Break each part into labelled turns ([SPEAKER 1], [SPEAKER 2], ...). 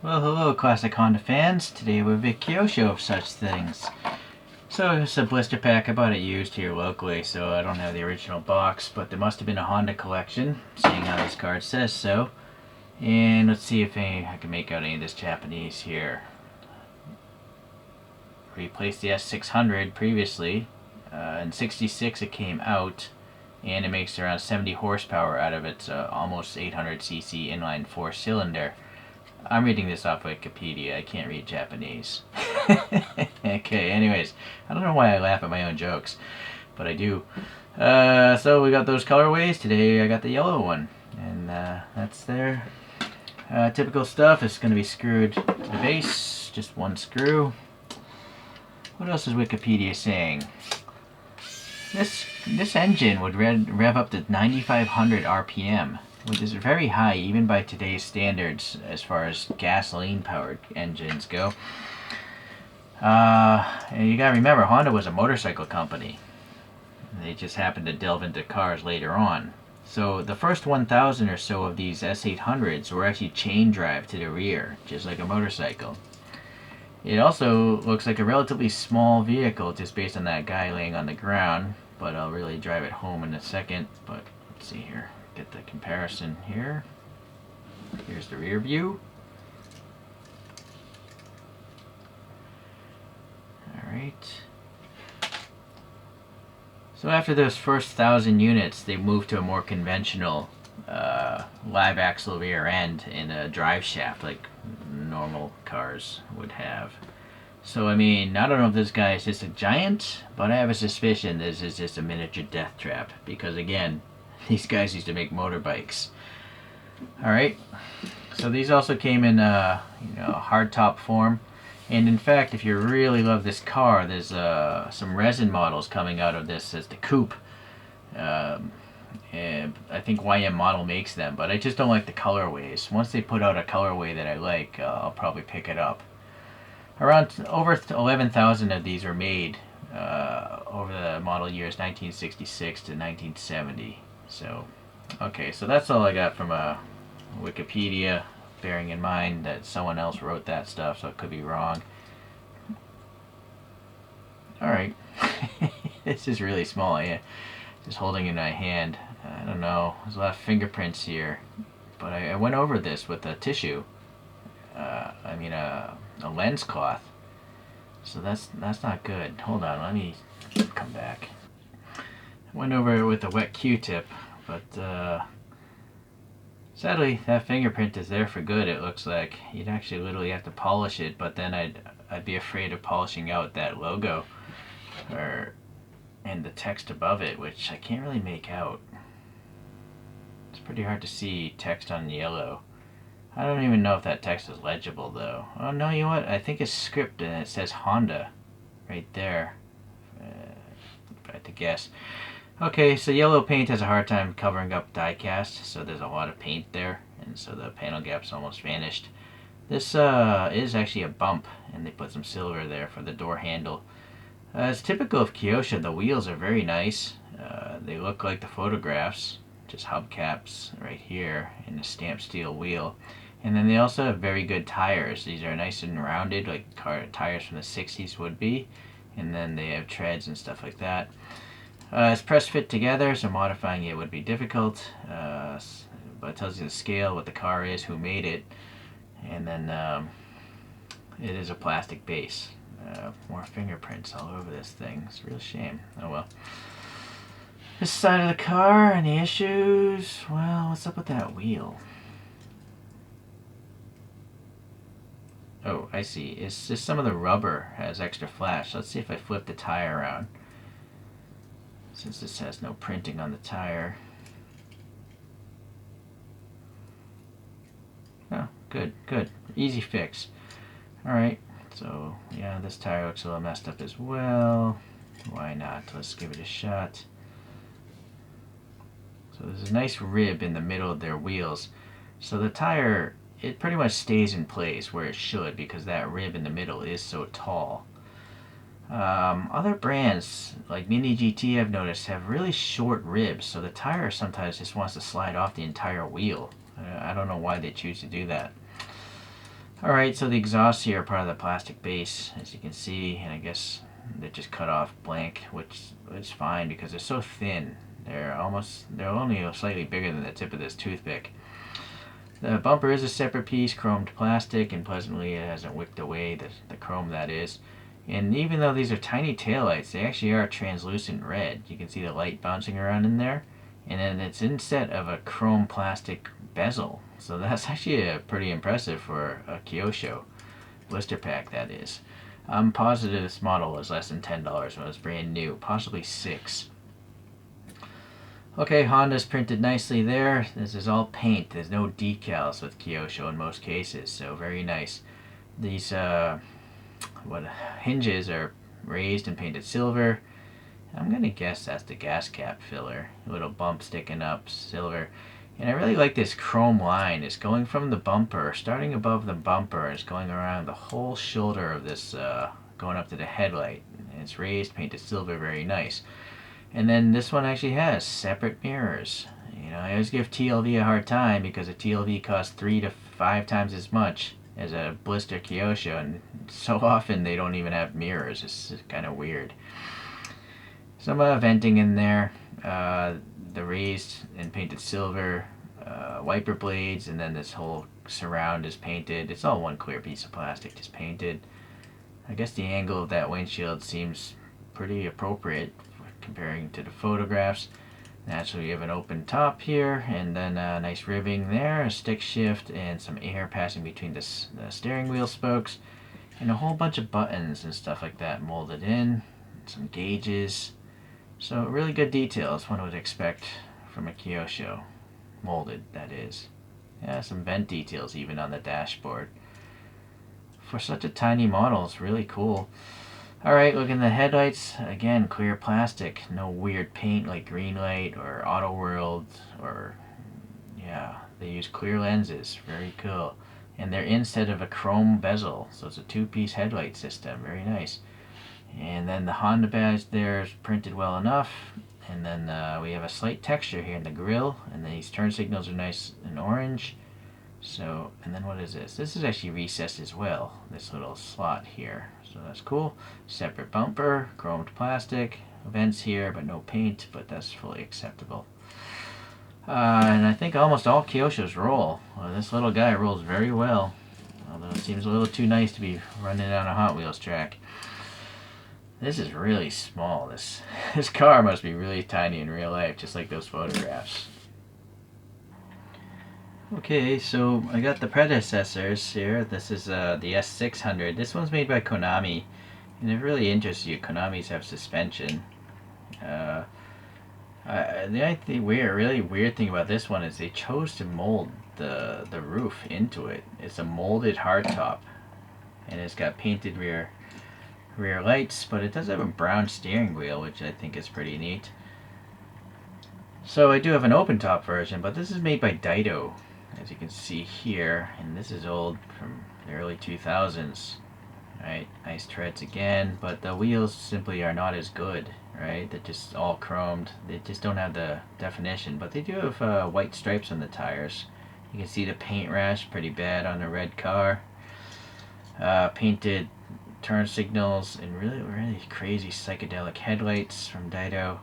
[SPEAKER 1] Well, hello, classic Honda fans. Today we're with Kyosho of such things. So it's a blister pack. I bought it used here locally, so I don't have the original box, but there must have been a Honda collection, seeing how this card says so. And let's see if I can make out any of this Japanese here. Replaced the S600 previously. In '66 it came out, and it makes around 70 horsepower out of its almost 800cc inline four-cylinder. I'm reading this off Wikipedia. I can't read Japanese. Okay, anyways, I don't know why I laugh at my own jokes, but I do. So we got those colorways. Today I got the yellow one, and that's their typical stuff. It's going to be screwed to the base, just one screw. What else is Wikipedia saying? This engine would rev up to 9,500 RPM, which is very high even by today's standards as far as gasoline-powered engines go. And you gotta remember, Honda was a motorcycle company. They just happened to delve into cars later on. So the first 1,000 or so of these S800s were actually chain drive to the rear, just like a motorcycle. It also looks like a relatively small vehicle just based on that guy laying on the ground, but I'll really drive it home in a second. But let's see here, get the comparison here. Here's the rear view. Alright. So after those first 1,000 units, they moved to a more conventional live axle rear end and a drive shaft like normal cars would have. So I mean, I don't know if this guy is just a giant, but I have a suspicion this is just a miniature death trap, because again, these guys used to make motorbikes. Alright, so these also came in hardtop form. And in fact, if you really love this car, there's some resin models coming out of this as the coupe. And I think YM Model makes them, but I just don't like the colorways. Once they put out a colorway that I like, I'll probably pick it up. Around over 11,000 of these were made over the model years 1966 to 1970. So, okay, so that's all I got from Wikipedia, bearing in mind that someone else wrote that stuff, so it could be wrong. Alright. This is really small. Yeah, just holding it in my hand. I don't know. There's a lot of fingerprints here. But I went over this with a tissue. A lens cloth. So that's not good. Hold on, let me come back. I went over it with a wet Q-tip, but sadly that fingerprint is there for good. It looks like you'd actually literally have to polish it, but then I'd be afraid of polishing out that logo and the text above it, which I can't really make out. It's pretty hard to see text on yellow. I don't even know if that text is legible though. Oh no, you know what? I think it's script and it says Honda right there. If I had to guess. Okay, so yellow paint has a hard time covering up diecast, so there's a lot of paint there, and so the panel gap's almost vanished. This is actually a bump, and they put some silver there for the door handle. It's typical of Kyosho. The wheels are very nice. They look like the photographs, just hubcaps right here, and a stamped steel wheel. And then they also have very good tires. These are nice and rounded, like tires from the 60s would be. And then they have treads and stuff like that. It's press fit together, so modifying it would be difficult. But it tells you the scale, what the car is, who made it. And then it is a plastic base. More fingerprints all over this thing. It's a real shame. Oh well. This side of the car, any issues? Well, what's up with that wheel? Oh, I see. It's just some of the rubber has extra flash. Let's see if I flip the tire around. Since this has no printing on the tire. Oh, good, good. Easy fix. Alright, so yeah, this tire looks a little messed up as well. Why not? Let's give it a shot. So there's a nice rib in the middle of their wheels. So the tire, it pretty much stays in place where it should, because that rib in the middle is so tall. Other brands like Mini GT, I've noticed, have really short ribs, so the tire sometimes just wants to slide off the entire wheel. I don't know why they choose to do that. Alright, so the exhausts here are part of the plastic base, as you can see, and I guess they just cut off blank, which is fine because they're so thin. They're only slightly bigger than the tip of this toothpick. The bumper is a separate piece, chromed plastic, and pleasantly it hasn't wicked away, the chrome that is. And even though these are tiny taillights, they actually are translucent red. You can see the light bouncing around in there. And then it's instead of a chrome plastic bezel. So that's actually pretty impressive for a Kyosho blister pack, that is. I'm positive this model was less than $10 when it was brand new, possibly $6. Okay, Honda's printed nicely there. This is all paint. There's no decals with Kyosho in most cases, so very nice. These hinges are raised and painted silver. I'm gonna guess that's the gas cap filler. A little bump sticking up, silver. And I really like this chrome line. It's going from the bumper, starting above the bumper, and it's going around the whole shoulder of this, going up to the headlight. And it's raised, painted silver, very nice. And then this one actually has separate mirrors. You know, I always give TLV a hard time because a TLV costs 3 to 5 times as much as a blister Kyosho, and so often they don't even have mirrors. It's kind of weird. Some venting in there, the raised and painted silver wiper blades, and then this whole surround is painted. It's all one clear piece of plastic, just painted. I guess the angle of that windshield seems pretty appropriate comparing to the photographs. Naturally, you have an open top here, and then a nice ribbing there, a stick shift, and some air passing between the steering wheel spokes, and a whole bunch of buttons and stuff like that molded in, some gauges. So really good details one would expect from a Kyosho. Molded, that is. Yeah, some vent details even on the dashboard. For such a tiny model, it's really cool. Alright, look in the headlights. Again, clear plastic. No weird paint like Greenlight or Auto World or... yeah, they use clear lenses. Very cool. And they're instead of a chrome bezel, so it's a two-piece headlight system. Very nice. And then the Honda badge there is printed well enough. And then we have a slight texture here in the grille. And these turn signals are nice and orange. So, and then what is this? This is actually recessed as well. This little slot here. So that's cool. Separate bumper, chromed plastic. Vents here, but no paint. But that's fully acceptable. And I think almost all Kyoshos roll. This little guy rolls very well. Although it seems a little too nice to be running on a Hot Wheels track. This is really small. This car must be really tiny in real life, just like those photographs. Okay, so I got the predecessors here. This is the S600. This one's made by Konami, and it really interests you. Konami's have suspension. The really weird thing about this one is they chose to mold the roof into it. It's a molded hardtop, and it's got painted rear lights, but it does have a brown steering wheel, which I think is pretty neat. So I do have an open top version, but this is made by Dido, as you can see here, and this is old from the early 2000s. Right, nice treads again, but the wheels simply are not as good. Right, they're just all chromed. They just don't have the definition, but they do have white stripes on the tires. You can see the paint rash, pretty bad on the red car. Painted turn signals and really crazy psychedelic headlights from Dido,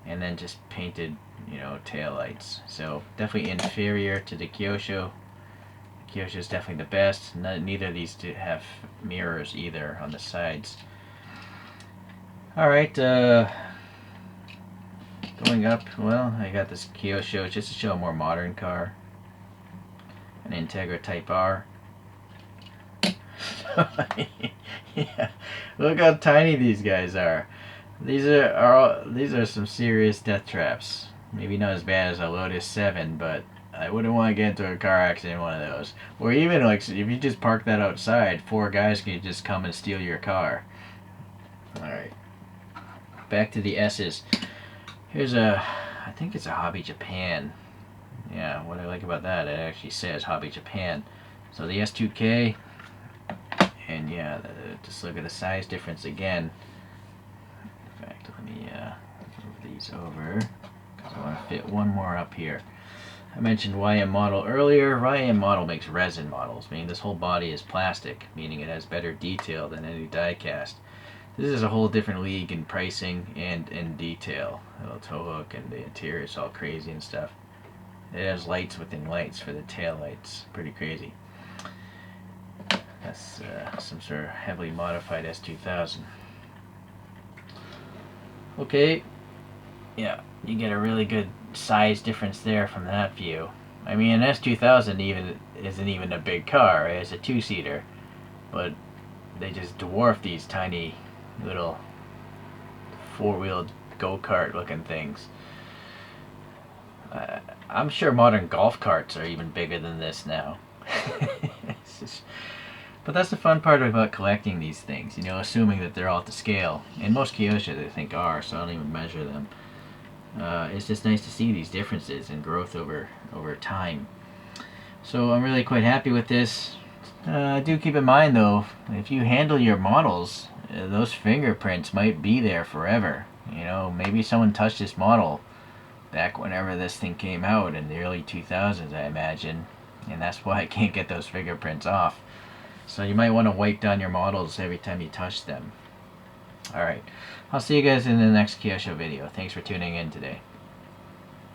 [SPEAKER 1] and then just painted, tail lights. So definitely inferior to the Kyosho. The Kyosho is definitely the best. Neither of these have mirrors either on the sides. Alright, going up, well, I got this Kyosho just to show a more modern car. An Integra Type R. Yeah, look how tiny these guys are. These are some serious death traps. Maybe not as bad as a Lotus 7, but I wouldn't want to get into a car accident in one of those. Or even like if you just park that outside, 4 guys can just come and steal your car. Alright. Back to the S's. Here's I think it's a Hobby Japan. Yeah, what I like about that, it actually says Hobby Japan. So the S2K, and yeah, just look at the size difference again. In fact, let me move these over, because I want to fit one more up here. I mentioned YM model earlier. YM model makes resin models, meaning this whole body is plastic, meaning it has better detail than any diecast. This is a whole different league in pricing and in detail. The little tow hook and the interior is all crazy and stuff. It has lights within lights for the tail lights. Pretty crazy. That's some sort of heavily modified S2000. Okay, yeah, you get a really good size difference there from that view. I mean, an S2000 even isn't even a big car. It's a two-seater, but they just dwarf these tiny little four-wheeled go-kart looking things. I'm sure modern golf carts are even bigger than this now. But that's the fun part about collecting these things, you know, assuming that they're all to scale. And most Kyosho I think are, so I don't even measure them. It's just nice to see these differences and growth over time. So I'm really quite happy with this. Do keep in mind though, if you handle your models, those fingerprints might be there forever. You know, maybe someone touched this model back whenever this thing came out in the early 2000s, I imagine, and that's why I can't get those fingerprints off. So you might want to wipe down your models every time you touch them. Alright, I'll see you guys in the next Kyosho video. Thanks for tuning in today.